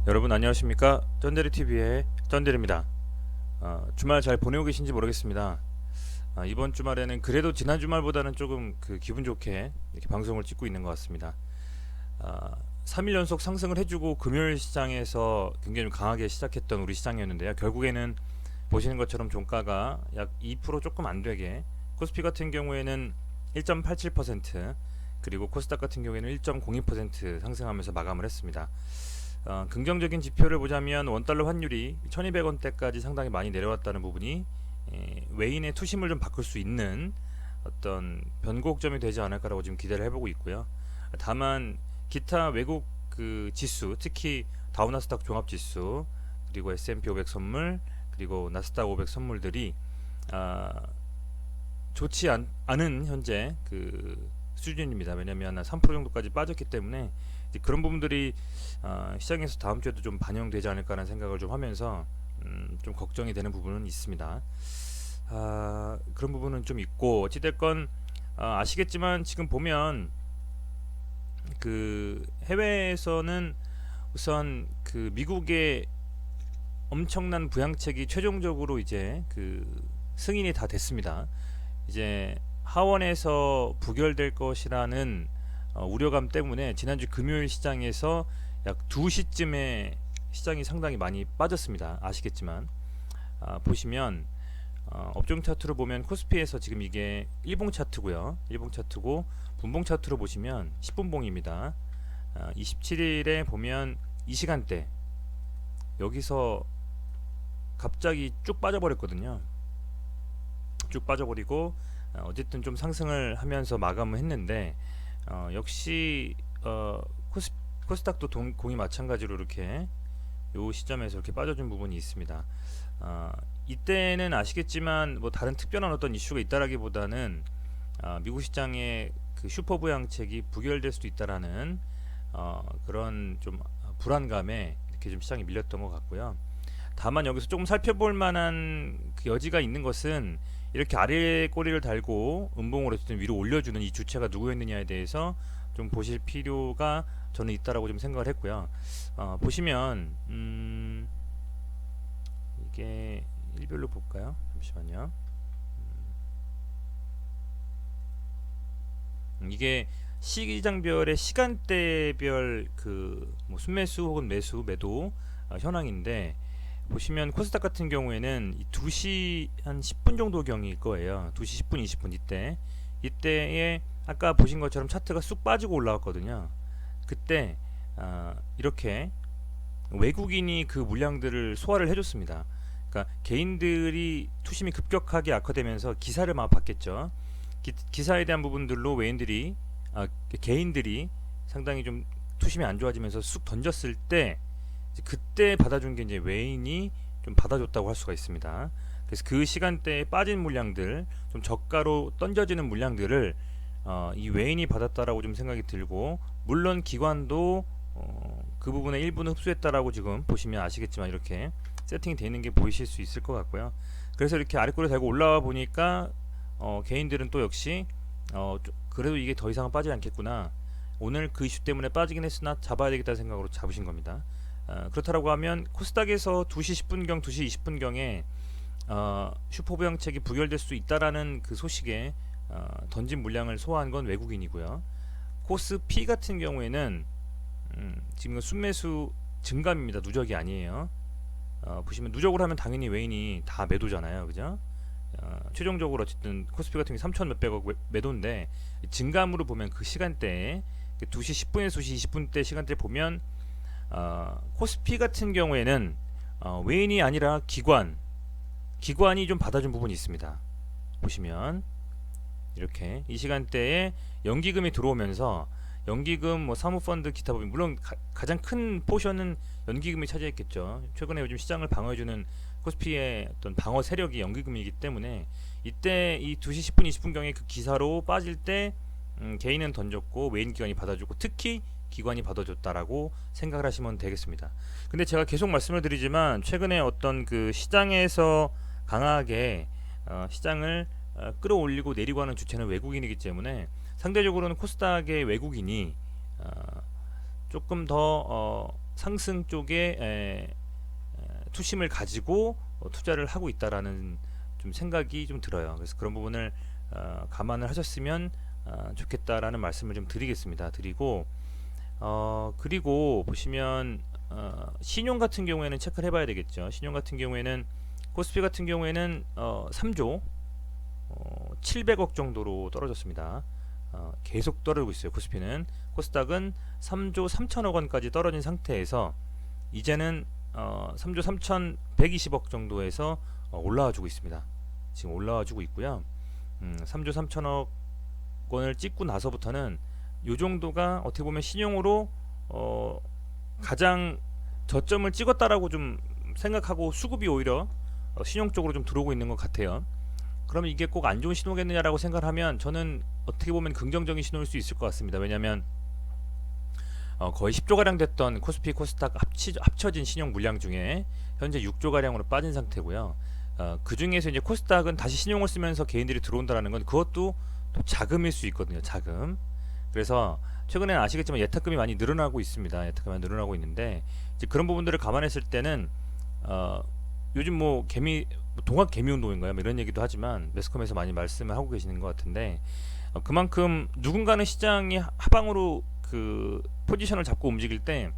여러분 안녕하십니까? 쩐데리TV의 쩐데리입니다. 주말 잘 보내고 계신지 모르겠습니다. 이번 주말에는 그래도 지난 주말보다는 조금 기분 좋게 이렇게 방송을 찍고 있는 것 같습니다. 3일 연속 상승을 해주고 금요일 시장에서 굉장히 좀 강하게 시작했던 우리 시장이었는데요. 결국에는 보시는 것처럼 종가가 약 2% 조금 안 되게, 코스피 같은 경우에는 1.87%, 그리고 코스닥 같은 경우에는 1.02% 상승하면서 마감을 했습니다. 긍정적인 지표를 보자면 원달러 환율이 1200원대까지 상당히 많이 내려왔다는 부분이 외인의 투심을 좀 바꿀 수 있는 어떤 변곡점이 되지 않을까라고 지금 기대를 해보고 있고요. 다만 기타 외국 지수, 특히 다우나스닥 종합지수, 그리고 S&P 500 선물, 그리고 나스닥 500 선물들이 좋지 않은 현재 수준입니다. 왜냐하면 3% 정도까지 빠졌기 때문에 그런 부분들이 시장에서 다음 주에도 좀 반영되지 않을까라는 생각을 좀 하면서 좀 걱정이 되는 부분은 있습니다. 그런 부분은 좀 있고, 어찌됐건 아시겠지만 지금 보면 해외에서는 우선 미국의 엄청난 부양책이 최종적으로 이제 승인이 다 됐습니다. 이제 하원에서 부결될 것이라는 우려감 때문에 지난주 금요일 시장에서 약 2시쯤에 시장이 상당히 많이 빠졌습니다. 아시겠지만 보시면 업종 차트로 보면 코스피에서 지금 이게 일봉 차트고요. 일봉 차트고 분봉 차트로 보시면 10분봉입니다. 27일에 보면 이 시간대 여기서 갑자기 쭉 빠져버렸거든요. 쭉 빠져버리고 어쨌든 좀 상승을 하면서 마감을 했는데 역시 코스닥도 공이 마찬가지로 이렇게 요 시점에서 이렇게 빠져준 부분이 있습니다. 이때는 아시겠지만 뭐 다른 특별한 어떤 이슈가 있다라기보다는 미국 시장의 슈퍼 부양책이 부결될 수도 있다라는 그런 좀 불안감에 이렇게 좀 시장이 밀렸던 것 같고요. 다만 여기서 조금 살펴볼 만한 여지가 있는 것은 이렇게 아래 꼬리를 달고 음봉으로 어쨌든 위로 올려주는 이 주체가 누구였느냐에 대해서 좀 보실 필요가 저는 있다라고 좀 생각을 했고요. 보시면 이게 일별로 볼까요? 잠시만요. 이게 시기장별의 시간대별 뭐 순매수 혹은 매수 매도 현황인데, 보시면 코스닥 같은 경우에는 2시 한 10분 정도 경일 거예요. 2시 10분, 20분 이때에 아까 보신 것처럼 차트가 쑥 빠지고 올라왔거든요. 그때 이렇게 외국인이 그 물량들을 소화를 해줬습니다. 그러니까 개인들이 투심이 급격하게 악화되면서 기사를 막 받겠죠. 기사에 대한 부분들로 개인들이 상당히 좀 투심이 안 좋아지면서 쑥 던졌을 때 그때 받아준 게 이제 외인이 좀 받아줬다고 할 수가 있습니다. 그래서 그 시간대에 빠진 물량들, 좀 저가로 던져지는 물량들을 이 외인이 받았다라고 좀 생각이 들고, 물론 기관도 그 부분의 일부는 흡수했다라고 지금 보시면 아시겠지만 이렇게 세팅이 되어 있는 게 보이실 수 있을 것 같고요. 그래서 이렇게 아래꼬리 달고 올라와 보니까 개인들은 또 역시 그래도 이게 더 이상은 빠지지 않겠구나, 오늘 그 이슈 때문에 빠지긴 했으나 잡아야 되겠다는 생각으로 잡으신 겁니다. 그렇다라고 하면 코스닥에서 2시 10분경, 2시 20분경에 슈퍼부양책이 부결될 수 있다라는 그 소식에 던진 물량을 소화한 건 외국인이고요. 코스피 같은 경우에는 지금 순매수 증감입니다. 누적이 아니에요. 보시면 누적으로 하면 당연히 외인이 다 매도잖아요, 그죠? 최종적으로 어쨌든 코스피 같은 게 3천 몇백억 매도인데, 증감으로 보면 그 시간대에 2시 10분에서 2시 20분대 시간대 보면 코스피 같은 경우에는 외인이 아니라 기관이 좀 받아준 부분이 있습니다. 보시면 이렇게 이 시간대에 연기금이 들어오면서, 연기금, 뭐 사모펀드, 기타 부분, 물론 가장 큰 포션은 연기금이 차지했겠죠. 최근에 요즘 시장을 방어해주는 코스피의 어떤 방어 세력이 연기금이기 때문에, 이때 이 2시 10분, 20분경에 그 기사로 빠질 때 개인은 던졌고 외인 기관이 받아주고, 특히 기관이 받아줬다라고 생각을 하시면 되겠습니다. 근데 제가 계속 말씀을 드리지만 최근에 어떤 시장에서 강하게 시장을 끌어올리고 내리고 하는 주체는 외국인이기 때문에, 상대적으로는 코스닥의 외국인이 조금 더 상승 쪽에 투심을 가지고 투자를 하고 있다라는 좀 생각이 좀 들어요. 그래서 그런 부분을 감안을 하셨으면 좋겠다라는 말씀을 좀 드리겠습니다. 드리고 그리고 보시면 신용 같은 경우에는 체크를 해봐야 되겠죠. 신용 같은 경우에는 코스피 같은 경우에는 3조 700억 정도로 떨어졌습니다. 계속 떨어지고 있어요. 코스피는. 코스닥은 3조 3천억 원까지 떨어진 상태에서 이제는 3조 3,120억 정도에서 올라와주고 있습니다. 지금 올라와주고 있고요. 3조 3천억 원을 찍고 나서부터는 이 정도가 어떻게 보면 신용으로 가장 저점을 찍었다라고 좀 생각하고 수급이 오히려 신용 쪽으로 좀 들어오고 있는 것 같아요. 그러면 이게 꼭 안 좋은 신호겠느냐라고 생각을 하면 저는 어떻게 보면 긍정적인 신호일 수 있을 것 같습니다. 왜냐하면 거의 10조가량 됐던 코스피 코스닥 합쳐진 신용 물량 중에 현재 6조가량으로 빠진 상태고요. 그 중에서 이제 코스닥은 다시 신용을 쓰면서 개인들이 들어온다는 건 그것도 또 자금일 수 있거든요. 자금. 그래서 최근에는 아시겠지만 예탁금이 많이 늘어나고 있습니다. 예탁금이 많이 늘어나고 있는데 이제 그런 부분들을 감안했을 때는 요즘 뭐 동학 개미 운동인가요? 뭐 이런 얘기도 하지만 매스컴에서 많이 말씀을 하고 계시는 것 같은데 그만큼 누군가는 시장이 하방으로 그 포지션을 잡고 움직일 때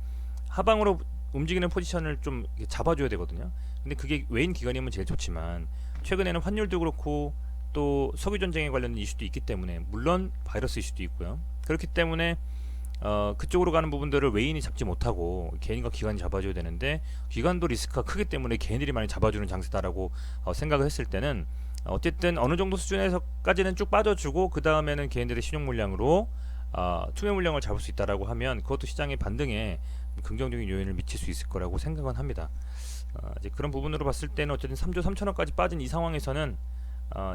하방으로 움직이는 포지션을 좀 잡아줘야 되거든요. 근데 그게 외인 기관이면 제일 좋지만 최근에는 환율도 그렇고 또 석유 전쟁에 관련된 이슈도 있기 때문에 물론 바이러스 이슈도 있고요. 그렇기 때문에 그쪽으로 가는 부분들을 외인이 잡지 못하고 개인과 기관이 잡아줘야 되는데 기관도 리스크가 크기 때문에 개인들이 많이 잡아주는 장세다라고 생각을 했을 때는 어쨌든 어느 정도 수준에서까지는 쭉 빠져주고 그 다음에는 개인들의 신용 물량으로 투매 물량을 잡을 수 있다라고 하면 그것도 시장의 반등에 긍정적인 요인을 미칠 수 있을 거라고 생각은 합니다. 이제 그런 부분으로 봤을 때는 어쨌든 3조 3천억까지 빠진 이 상황에서는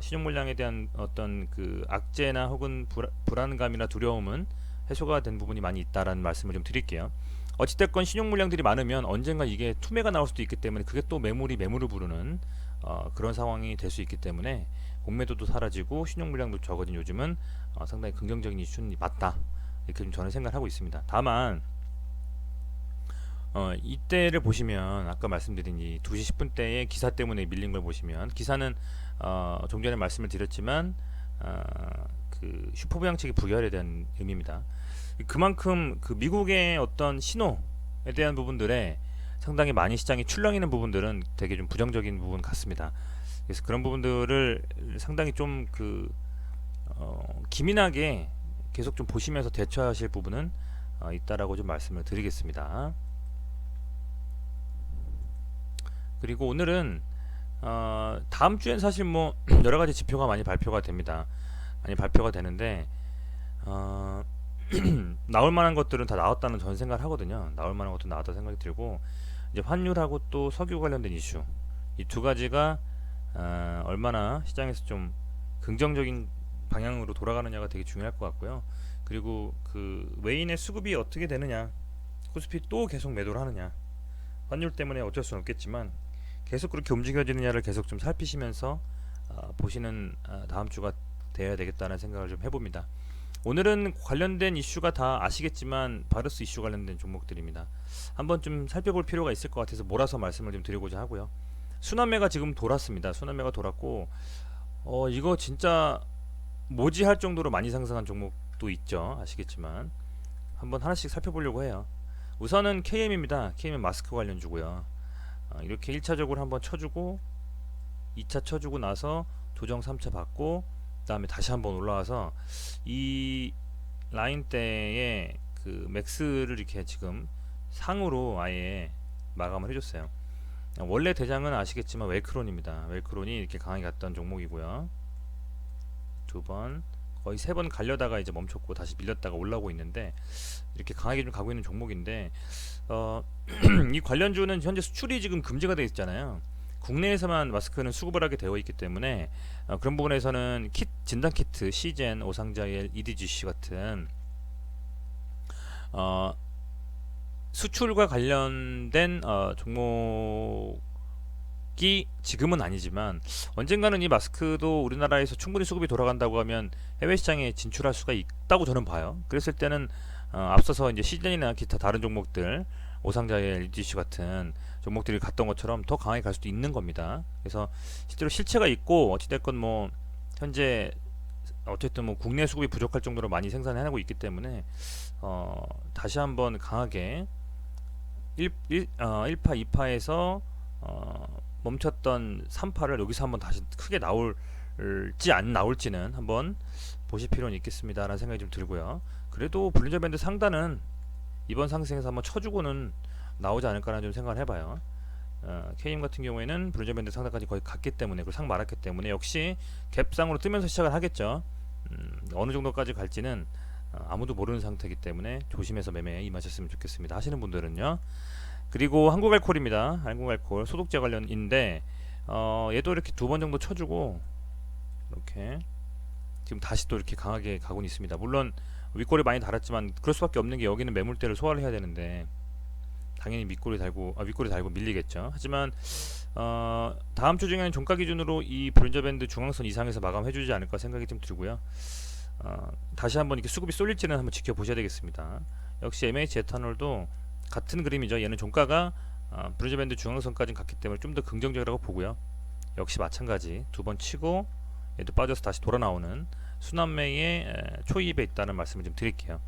신용 물량에 대한 어떤 그 악재나 혹은 불안감이나 두려움은 해소가 된 부분이 많이 있다라는 말씀을 좀 드릴게요. 어찌됐건 신용 물량들이 많으면 언젠가 이게 투매가 나올 수도 있기 때문에 그게 또 매물이 매물을 부르는 그런 상황이 될 수 있기 때문에 공매도도 사라지고 신용 물량도 적어진 요즘은 상당히 긍정적인 이슈는 맞다 이렇게 좀 저는 생각을 하고 있습니다. 다만 이때를 보시면 아까 말씀드린 이 2시 10분대의 기사 때문에 밀린 걸 보시면 기사는 좀 전에 말씀을 드렸지만 그 슈퍼부양책의 부결에 대한 의미입니다. 그만큼 그 미국의 어떤 신호에 대한 부분들에 상당히 많이 시장이 출렁이는 부분들은 되게 좀 부정적인 부분 같습니다. 그래서 그런 부분들을 상당히 좀 그 기민하게 계속 좀 보시면서 대처하실 부분은 있다라고 좀 말씀을 드리겠습니다. 그리고 오늘은 다음 주엔 사실 뭐 여러 가지 지표가 많이 발표가 됩니다. 많이 발표가 되는데 나올 만한 것들은 다 나왔다는 저는 생각을 하거든요. 나올 만한 것도 나왔다 생각이 들고 이제 환율하고 또 석유 관련된 이슈 이 두 가지가 얼마나 시장에서 좀 긍정적인 방향으로 돌아가느냐가 되게 중요할 것 같고요. 그리고 그 외인의 수급이 어떻게 되느냐, 코스피 또 계속 매도를 하느냐, 환율 때문에 어쩔 수는 없겠지만 계속 그렇게 움직여지느냐를 계속 좀 살피시면서 보시는 다음 주가 되어야 되겠다는 생각을 좀 해봅니다. 오늘은 관련된 이슈가 다 아시겠지만 바이러스 이슈 관련된 종목들입니다. 한번 좀 살펴볼 필요가 있을 것 같아서 몰아서 말씀을 좀 드리고자 하고요. 순환매가 지금 돌았습니다. 순환매가 돌았고 이거 진짜 뭐지 할 정도로 많이 상승한 종목도 있죠. 아시겠지만 한번 하나씩 살펴보려고 해요. 우선은 KM입니다. KM은 마스크 관련주고요. 이렇게 1차적으로 한번 쳐주고 2차 쳐주고 나서 조정 3차 받고 그 다음에 다시 한번 올라와서 이 라인대에 그 맥스를 이렇게 지금 상으로 아예 마감을 해줬어요. 원래 대장은 아시겠지만 웰크론입니다. 웰크론이 이렇게 강하게 갔던 종목이고요. 두 번 거의 3번 갈려다가 이제 멈췄고 다시 밀렸다가 올라오고 있는데 이렇게 강하게 좀 가고 있는 종목인데 이 관련주는 현재 수출이 지금 금지가 되어 있잖아요. 국내에서만 마스크는 수급을 하게 되어 있기 때문에 그런 부분에서는 진단 키트, 시젠, 오상자일, EDGC 같은 수출과 관련된 종목이 지금은 아니지만 언젠가는 이 마스크도 우리나라에서 충분히 수급이 돌아간다고 하면 해외 시장에 진출할 수가 있다고 저는 봐요. 그랬을 때는 앞서서 이제 시즌이나 기타 다른 종목들 오상자의 EDC 같은 종목들이 갔던 것처럼 더 강하게 갈 수도 있는 겁니다. 그래서 실제로 실체가 있고 어찌됐건 뭐 현재 어쨌든 뭐 국내 수급이 부족할 정도로 많이 생산하고 있기 때문에 다시 한번 강하게 1파 2파에서 멈췄던 3파를 여기서 한번 다시 크게 나올지 안 나올지는 한번 보실 필요는 있겠습니다 라는 생각이 좀 들고요. 그래도 볼린저 밴드 상단은 이번 상승에서 한번 쳐주고는 나오지 않을까라는 좀 생각을 해봐요. KM 같은 경우에는 볼린저 밴드 상단까지 거의 갔기 때문에, 그리고 상 말았기 때문에 역시 갭상으로 뜨면서 시작을 하겠죠. 어느 정도까지 갈지는 아무도 모르는 상태이기 때문에 조심해서 매매에 임하셨으면 좋겠습니다 하시는 분들은요. 그리고 한국알콜입니다. 한국알콜 소독제 관련인데 얘도 이렇게 두 번 정도 쳐주고 이렇게 지금 다시 또 이렇게 강하게 가고는 있습니다. 물론 윗골이 많이 달았지만 그럴 수밖에 없는 게 여기는 매물대를 소화를 해야 되는데 당연히 윗골이 달고 밀리겠죠. 하지만 다음 주 중에는 종가 기준으로 이 볼린저 밴드 중앙선 이상에서 마감해주지 않을까 생각이 좀 들고요. 다시 한번 이렇게 수급이 쏠릴지는 한번 지켜보셔야 되겠습니다. 역시 MH 에탄올도 같은 그림이죠. 얘는 종가가 볼린저 밴드 중앙선까지 갔기 때문에 좀 더 긍정적이라고 보고요. 역시 마찬가지 두 번 치고 얘도 빠져서 다시 돌아 나오는 순환매의 초입에 있다는 말씀을 좀 드릴게요.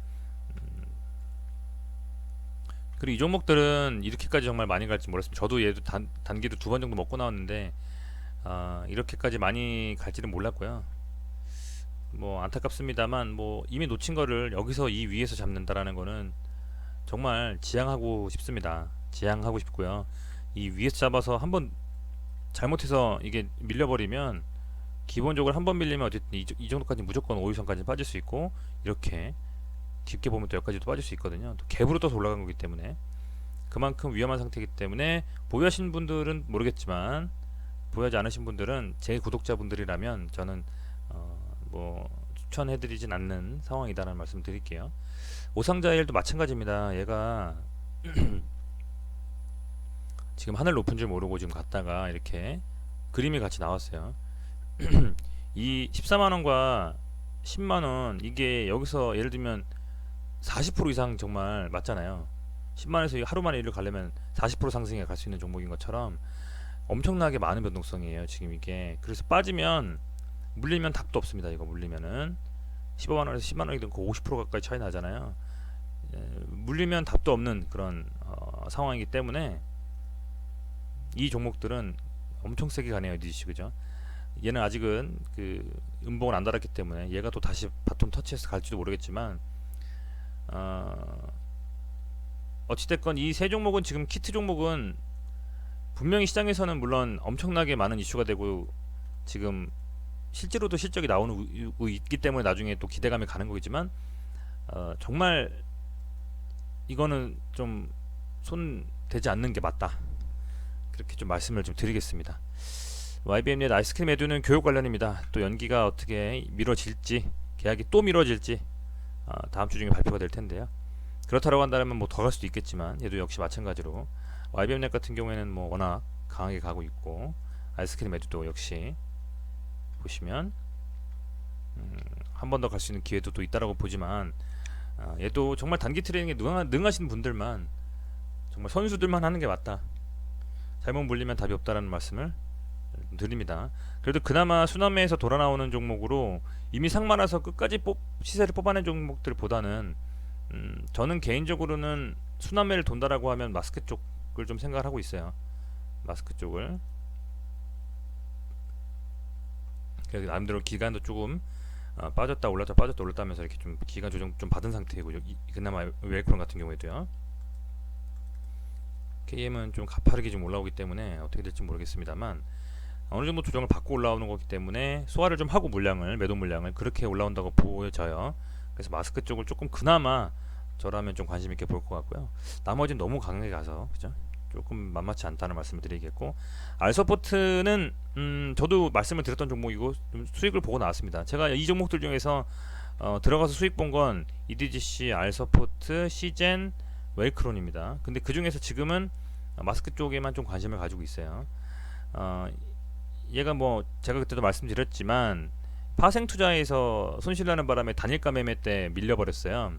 그리고 이 종목들은 이렇게까지 정말 많이 갈지 몰랐습니다. 저도 얘도 단기도 두 번 정도 먹고 나왔는데 이렇게까지 많이 갈지는 몰랐고요. 뭐 안타깝습니다만 뭐 이미 놓친 거를 여기서 이 위에서 잡는다라는 거는 정말 지양하고 싶습니다. 지양하고 싶고요. 이 위에서 잡아서 한번 잘못해서 이게 밀려버리면 기본적으로 한번 밀리면 어쨌든 이 정도까지 무조건 5일선까지 빠질 수 있고, 이렇게 깊게 보면 또 여기까지도 빠질 수 있거든요. 또 갭으로 떠서 올라간 거기 때문에 그만큼 위험한 상태이기 때문에 보유하신 분들은 모르겠지만 보유하지 않으신 분들은 제 구독자분들이라면 저는 뭐 추천해드리진 않는 상황이다라는 말씀 드릴게요. 오상자일도 마찬가지입니다. 얘가 지금 하늘 높은 줄 모르고 지금 갔다가 이렇게 그림이 같이 나왔어요. 이 14만원과 10만원 이게 여기서 예를 들면 40% 이상 정말 맞잖아요. 10만원에서 하루 만에 일을 가려면 40% 상승에 갈 수 있는 종목인 것처럼 엄청나게 많은 변동성이에요 지금 이게. 그래서 빠지면 물리면 답도 없습니다. 이거 물리면은 15만원에서 10만원이든 그 50% 가까이 차이 나잖아요. 물리면 답도 없는 그런 상황이기 때문에 이 종목들은 엄청 세게 가네요. EDC 그죠? 얘는 아직은 그 음봉을 안 달았기 때문에 얘가 또 다시 바텀 터치해서 갈지도 모르겠지만 어찌됐건 이 세 종목은 지금 키트 종목은 분명히 시장에서는 물론 엄청나게 많은 이슈가 되고 지금 실제로도 실적이 나오고 있기 때문에 나중에 또 기대감이 가는 거겠지만 정말 이거는 좀 손 대지 않는 게 맞다, 그렇게 좀 말씀을 좀 드리겠습니다. YBM넷 아이스크림 에듀는 교육 관련입니다. 또 연기가 어떻게 미뤄질지, 계약이 또 미뤄질지 다음 주 중에 발표가 될 텐데요. 그렇다고 한다면 뭐 더 갈 수도 있겠지만 얘도 역시 마찬가지로 YBM넷 같은 경우에는 뭐 워낙 강하게 가고 있고, 아이스크림 에듀도 역시 보시면 한 번 더 갈 수 있는 기회도 또 있다라고 보지만 얘도 정말 단기 트레이딩에 능하신 분들만, 정말 선수들만 하는 게 맞다. 잘못 물리면 답이 없다라는 말씀을 드립니다. 그래도 그나마 순환매에서 돌아 나오는 종목으로 이미 상만해서 끝까지 시세를 뽑아낸 종목들보다는 저는 개인적으로는 순환매를 돈다라고 하면 마스크 쪽을 좀 생각을 하고 있어요. 마스크 쪽을. 그래서 남대로 기간도 조금 빠졌다 올랐다 빠졌다 올랐다 하면서 이렇게 좀 기간 조정 좀 받은 상태이고, 그나마 웰크론 같은 경우에도요. KM은 좀 가파르게 좀 올라오기 때문에 어떻게 될지 모르겠습니다만 어느 정도 조정을 받고 올라오는 거기 때문에 소화를 좀 하고 매도 물량을 그렇게 올라온다고 보여져요. 그래서 마스크 쪽을 조금 그나마 저라면 좀 관심 있게 볼 것 같고요. 나머지는 너무 강하게 가서 그죠? 조금 만만치 않다는 말씀을 드리겠고, 알서포트는 저도 말씀을 드렸던 종목이고 좀 수익을 보고 나왔습니다. 제가 이 종목들 중에서 들어가서 수익 본 건 EDGC, 알서포트, 시젠, 웰크론입니다. 근데 그 중에서 지금은 마스크 쪽에만 좀 관심을 가지고 있어요. 얘가 뭐 제가 그때도 말씀드렸지만 파생 투자에서 손실나는 바람에 단일가 매매 때 밀려버렸어요.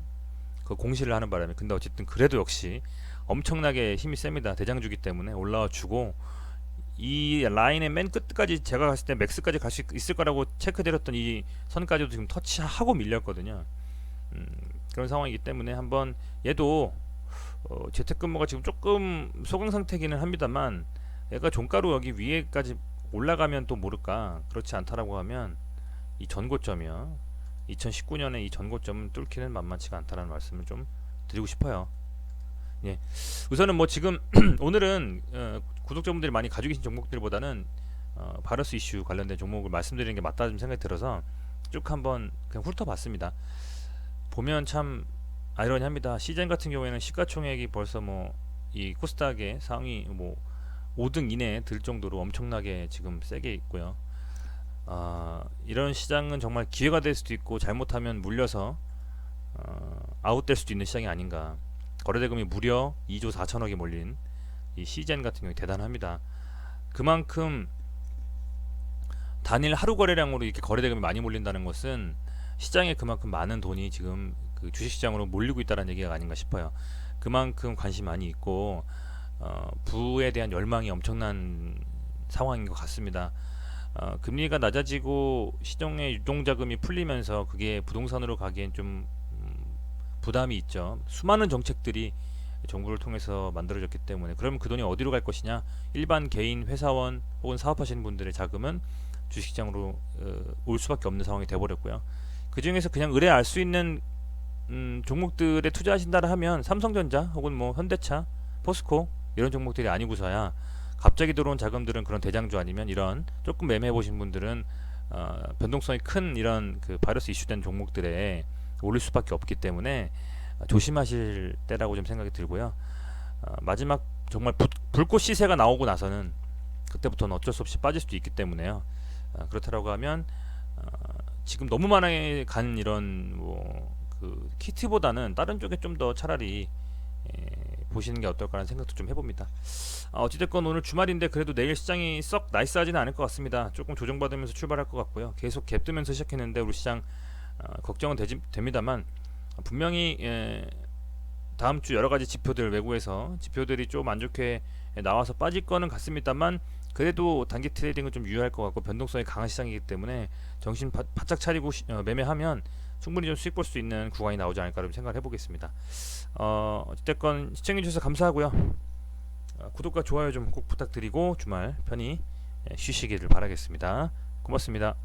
그 공시를 하는 바람에. 근데 어쨌든 그래도 역시 엄청나게 힘이 셉니다. 대장주기 때문에 올라와 주고 이 라인의 맨 끝까지 제가 갔을 때 맥스까지 갈 수 있을 거라고 체크드렸던 이 선까지도 지금 터치하고 밀렸거든요. 그런 상황이기 때문에 한번 얘도 재택근무가 지금 조금 소강 상태기는 합니다만 얘가 종가로 여기 위에까지 올라가면 또 모를까. 그렇지 않다라고 하면 이 전고점이요, 2019년에 이 전고점은 뚫기는 만만치가 않다라는 말씀을 좀 드리고 싶어요. 예. 우선은 뭐 지금 오늘은 구독자분들이 많이 가지고 계신 종목들보다는 바이러스 이슈 관련된 종목을 말씀드리는 게 맞다 좀 생각이 들어서 쭉 한번 그냥 훑어봤습니다. 보면 참 아이러니합니다. 시젠 같은 경우에는 시가총액이 벌써 뭐 이 코스닥의 상위 뭐 5등 이내에 들 정도로 엄청나게 지금 세게 있고요. 이런 시장은 정말 기회가 될 수도 있고 잘못하면 물려서 아웃될 수도 있는 시장이 아닌가. 거래대금이 무려 2조 4천억이 몰린 이 시젠 같은 경우 대단합니다. 그만큼 단일 하루 거래량으로 이렇게 거래대금이 많이 몰린다는 것은 시장에 그만큼 많은 돈이 지금 그 주식시장으로 몰리고 있다는 얘기가 아닌가 싶어요. 그만큼 관심이 많이 있고 부에 대한 열망이 엄청난 상황인 것 같습니다. 금리가 낮아지고 시중의 유동자금이 풀리면서 그게 부동산으로 가기엔 좀 부담이 있죠. 수많은 정책들이 정부를 통해서 만들어졌기 때문에 그러면 그 돈이 어디로 갈 것이냐. 일반 개인, 회사원 혹은 사업하시는 분들의 자금은 주식시장으로 올 수밖에 없는 상황이 돼버렸고요. 그 중에서 그냥 의뢰할 수 있는 종목들에 투자하신다라 하면 삼성전자 혹은 뭐 현대차, 포스코 이런 종목들이 아니고서야 갑자기 들어온 자금들은 그런 대장주 아니면 이런 조금 매매해 보신 분들은 변동성이 큰 이런 그 바이러스 이슈된 종목들에 올릴 수밖에 없기 때문에 조심하실 때라고 좀 생각이 들고요. 마지막 정말 불꽃 시세가 나오고 나서는 그때부터는 어쩔 수 없이 빠질 수도 있기 때문에요. 그렇다라고 하면 지금 너무 많이 간 이런 뭐 그 키트보다는 다른 쪽에 좀 더 차라리 보시는 게 어떨까라는 생각도 좀 해봅니다. 어찌됐건 오늘 주말인데 그래도 내일 시장이 썩 나이스하지는 않을 것 같습니다. 조금 조정받으면서 출발할 것 같고요. 계속 갭 뜨면서 시작했는데 우리 시장 걱정은 됩니다만 분명히 다음 주 여러 가지 지표들 외국에서 지표들이 좀 안 좋게 나와서 빠질 거는 같습니다만 그래도 단기 트레이딩은 좀 유효할 것 같고 변동성이 강한 시장이기 때문에 정신 바짝 차리고 매매하면 충분히 좀 수익 볼 수 있는 구간이 나오지 않을까 좀 생각을 해보겠습니다. 어쨌든 시청해주셔서 감사하고요. 구독과 좋아요 좀 꼭 부탁드리고 주말 편히 쉬시기를 바라겠습니다. 고맙습니다.